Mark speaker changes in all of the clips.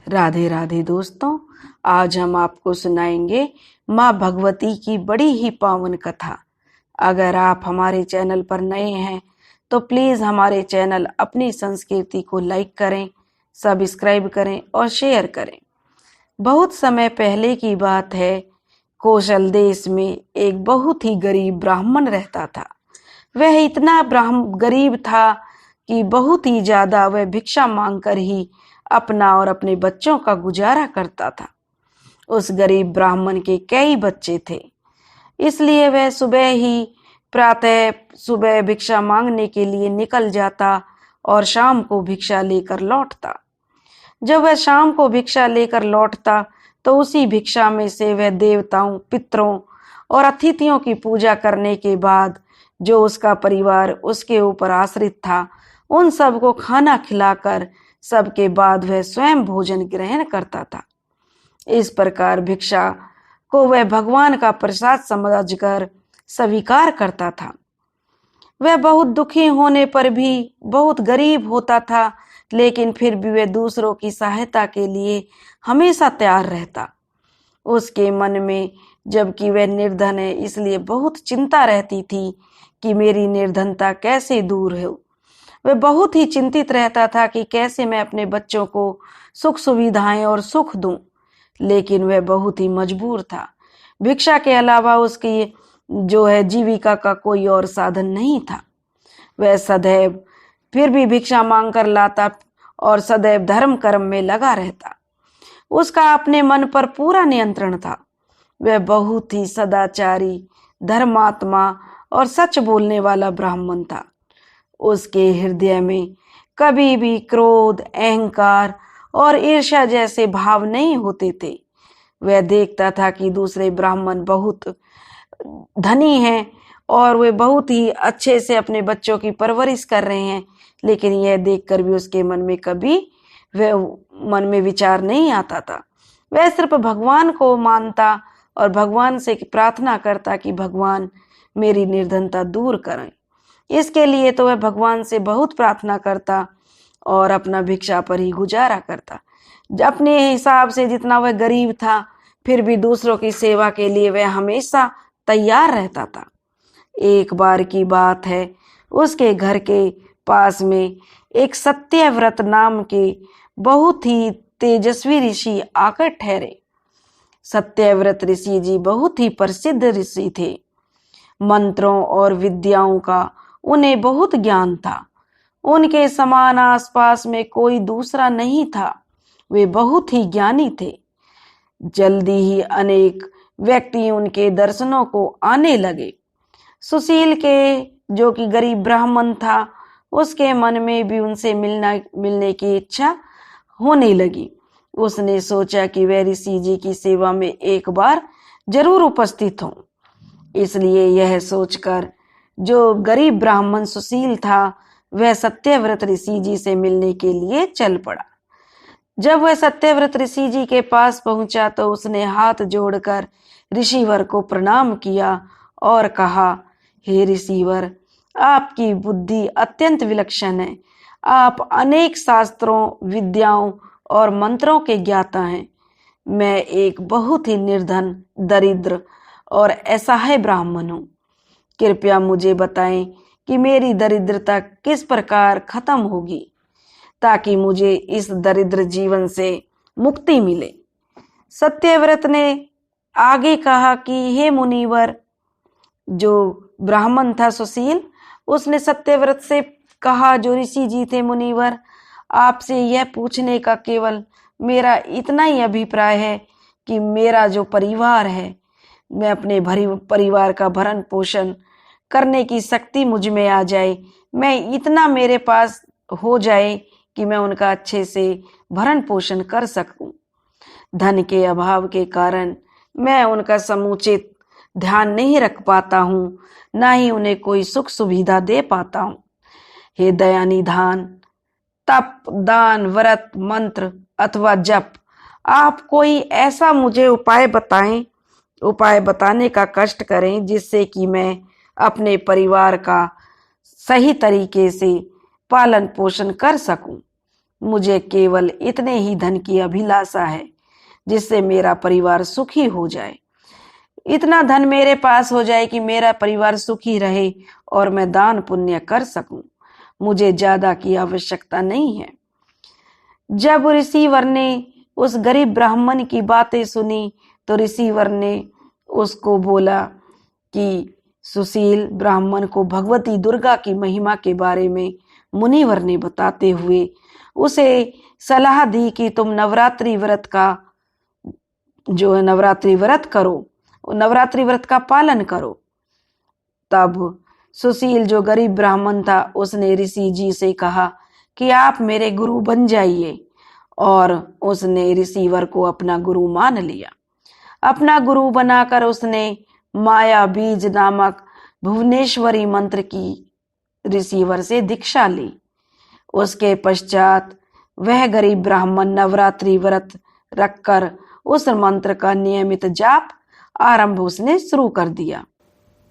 Speaker 1: राधे राधे दोस्तों, आज हम आपको सुनाएंगे माँ भगवती की बड़ी ही पावन कथा। अगर आप हमारे चैनल पर नए हैं तो प्लीज हमारे चैनल अपनी संस्कृति को लाइक करें, सब्सक्राइब करें और शेयर करें। बहुत समय पहले की बात है। कौशल देश में एक बहुत ही गरीब ब्राह्मण रहता था। वह इतना गरीब था कि बहुत ही ज्यादा वह भिक्षा मांगकर ही अपना और अपने बच्चों का गुजारा करता था। उस गरीब ब्राह्मण के कई बच्चे थे, इसलिए वह सुबह भिक्षा मांगने के लिए निकल जाता और शाम को भिक्षा लेकर लौटता। जब वह शाम को भिक्षा लेकर लौटता तो उसी भिक्षा में से वह देवताओं, पितरों और अतिथियों की पूजा करने के बाद जो उसका परिवार उसके ऊपर आश्रित था, उन सबको खाना खिलाकर सबके बाद वह स्वयं भोजन ग्रहण करता था। इस प्रकार भिक्षा को वह भगवान का प्रसाद समझकर स्वीकार करता था। वह बहुत दुखी होने पर भी, बहुत गरीब होता था, लेकिन फिर भी वह दूसरों की सहायता के लिए हमेशा तैयार रहता। उसके मन में, जबकि वह निर्धन है, इसलिए बहुत चिंता रहती थी कि मेरी निर्धनता कैसे दूर हो। वह बहुत ही चिंतित रहता था कि कैसे मैं अपने बच्चों को सुख सुविधाएं और सुख दूं, लेकिन वह बहुत ही मजबूर था। भिक्षा के अलावा उसकी जीविका का कोई और साधन नहीं था। वह सदैव फिर भी भिक्षा मांग कर लाता और सदैव धर्म कर्म में लगा रहता। उसका अपने मन पर पूरा नियंत्रण था। वह बहुत ही सदाचारी, धर्मात्मा और सच बोलने वाला ब्राह्मण था। उसके हृदय में कभी भी क्रोध, अहंकार और ईर्ष्या जैसे भाव नहीं होते थे। वह देखता था कि दूसरे ब्राह्मण बहुत धनी हैं और वे बहुत ही अच्छे से अपने बच्चों की परवरिश कर रहे हैं, लेकिन यह देखकर भी उसके मन में कभी मन में विचार नहीं आता था। वह सिर्फ भगवान को मानता और भगवान से प्रार्थना करता कि भगवान मेरी निर्धनता दूर करें। इसके लिए तो वह भगवान से बहुत प्रार्थना करता और अपना भिक्षा पर ही गुजारा करता। अपने हिसाब से जितना वह गरीब था, फिर भी दूसरों की सेवा के लिए वह हमेशा तैयार रहता था। एक बार की बात है, उसके घर के पास में एक सत्यव्रत नाम के बहुत ही तेजस्वी ऋषि आकर ठहरे। सत्यव्रत ऋषि जी बहुत ही प्रसिद्ध ऋषि थे। मंत्रों और विद्याओं का उन्हें बहुत ज्ञान था। उनके समान आसपास में कोई दूसरा नहीं था। वे बहुत ही ज्ञानी थे। जल्दी ही अनेक व्यक्ति उनके दर्शनों को आने लगे। सुशील के, जो कि गरीब ब्राह्मण था, उसके मन में भी उनसे मिलने की इच्छा होने लगी। उसने सोचा कि वह ऋषि जी की सेवा में एक बार जरूर उपस्थित हो। इसलिए यह सोचकर जो गरीब ब्राह्मण सुशील था, वह सत्यव्रत ऋषि जी से मिलने के लिए चल पड़ा। जब वह सत्यव्रत ऋषि जी के पास पहुंचा तो उसने हाथ जोड़कर ऋषिवर को प्रणाम किया और कहा, हे ऋषिवर, आपकी बुद्धि अत्यंत विलक्षण है। आप अनेक शास्त्रों, विद्याओं और मंत्रों के ज्ञाता हैं। मैं एक बहुत ही निर्धन, दरिद्र और असहाय ब्राह्मण हूँ। कृपया मुझे बताएं कि मेरी दरिद्रता किस प्रकार खत्म होगी, ताकि मुझे इस दरिद्र जीवन से मुक्ति मिले। सत्यव्रत ने आगे कहा कि हे मुनिवर, जो ब्राह्मण था सुशील, उसने सत्यव्रत से कहा, जो ऋषि जी थे, मुनिवर, आपसे यह पूछने का केवल मेरा इतना ही अभिप्राय है कि मेरा जो परिवार है, मैं अपने परिवार का भरण पोषण करने की शक्ति मुझ में आ जाए, मैं इतना मेरे पास हो जाए कि मैं उनका अच्छे से भरण पोषण कर सकूं। धन के अभाव के कारण मैं उनका समुचित ध्यान नहीं रख पाता हूँ, ना ही उन्हें कोई सुख सुविधा दे पाता हूँ। हे दयानिधान, तप, दान, व्रत, मंत्र अथवा जप, आप कोई ऐसा मुझे उपाय बताएं, उपाय बताने का कष्ट करें, जिससे कि मैं अपने परिवार का सही तरीके से पालन पोषण कर सकूं। मुझे केवल इतने ही धन की अभिलाषा है जिससे मेरा परिवार सुखी हो जाए। इतना धन मेरे पास हो जाए कि मेरा परिवार सुखी रहे और मैं दान पुण्य कर सकूं। मुझे ज्यादा की आवश्यकता नहीं है। जब ऋषिवर ने उस गरीब ब्राह्मण की बातें सुनी तो ऋषिवर ने उसको बोला कि सुशील ब्राह्मण को भगवती दुर्गा की महिमा के बारे में मुनिवर ने बताते हुए उसे सलाह दी कि तुम नवरात्रि व्रत का जो है नवरात्रि व्रत करो, नवरात्रि व्रत का पालन करो। तब सुशील जो गरीब ब्राह्मण था उसने ऋषि जी से कहा कि आप मेरे गुरु बन जाइए, और उसने ऋषिवर को अपना गुरु मान लिया। अपना गुरु बनाकर उसने माया बीज नामक भुवनेश्वरी मंत्र की ऋषिवर से दीक्षा ली। उसके पश्चात वह गरीब ब्राह्मण नवरात्रि व्रत रखकर उस मंत्र का नियमित जाप आरंभ उसने शुरू कर दिया।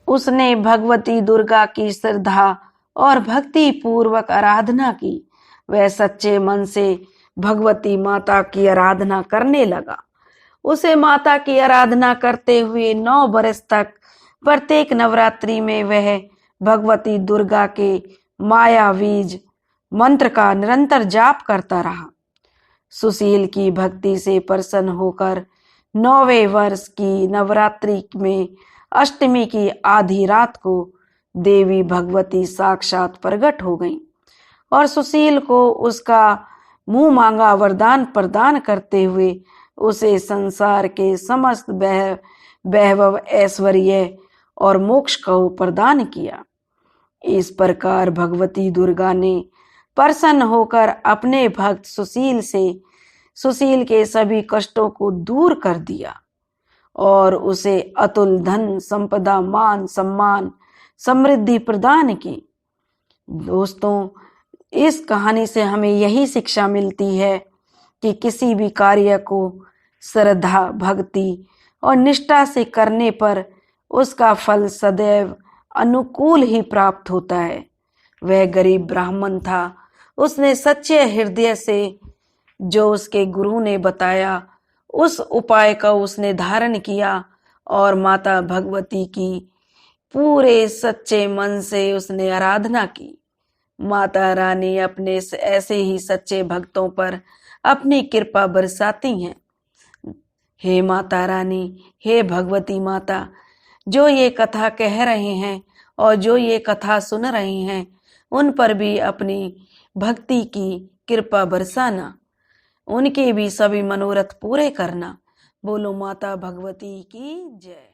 Speaker 1: उसने भगवती दुर्गा की श्रद्धा और भक्ति पूर्वक आराधना की। वह सच्चे मन से भगवती माता की आराधना करने लगा। उसे माता की आराधना करते हुए 9 वर्ष तक प्रत्येक नवरात्रि में वह भगवती दुर्गा के माया बीज मंत्र का निरंतर जाप करता रहा। सुशील की भक्ति से प्रसन्न होकर 9वें वर्ष की नवरात्रि में अष्टमी की आधी रात को देवी भगवती साक्षात प्रकट हो गईं और सुशील को उसका मुंह मांगा वरदान प्रदान करते हुए उसे संसार के समस्त वैभव ऐश्वर्य और मोक्ष को प्रदान किया। इस प्रकार भगवती दुर्गा ने प्रसन्न होकर अपने भक्त सुशील के सभी कष्टों को दूर कर दिया और उसे अतुल धन संपदा मान सम्मान समृद्धि प्रदान की। दोस्तों, इस कहानी से हमें यही शिक्षा मिलती है कि किसी भी कार्य को श्रद्धा भक्ति और निष्ठा से करने पर उसका फल सदैव अनुकूल ही प्राप्त होता है। वह गरीब ब्राह्मण था। उसने सच्चे हृदय से जो उसके गुरु ने बताया उस उपाय का उसने धारण किया और माता भगवती की पूरे सच्चे मन से उसने आराधना की। माता रानी अपने ऐसे ही सच्चे भक्तों पर अपनी कृपा बरसाती हैं। हे माता रानी, हे भगवती माता, जो ये कथा कह रहे हैं और जो ये कथा सुन रहे हैं उन पर भी अपनी भक्ति की कृपा बरसाना, उनके भी सभी मनोरथ पूरे करना। बोलो माता भगवती की जय।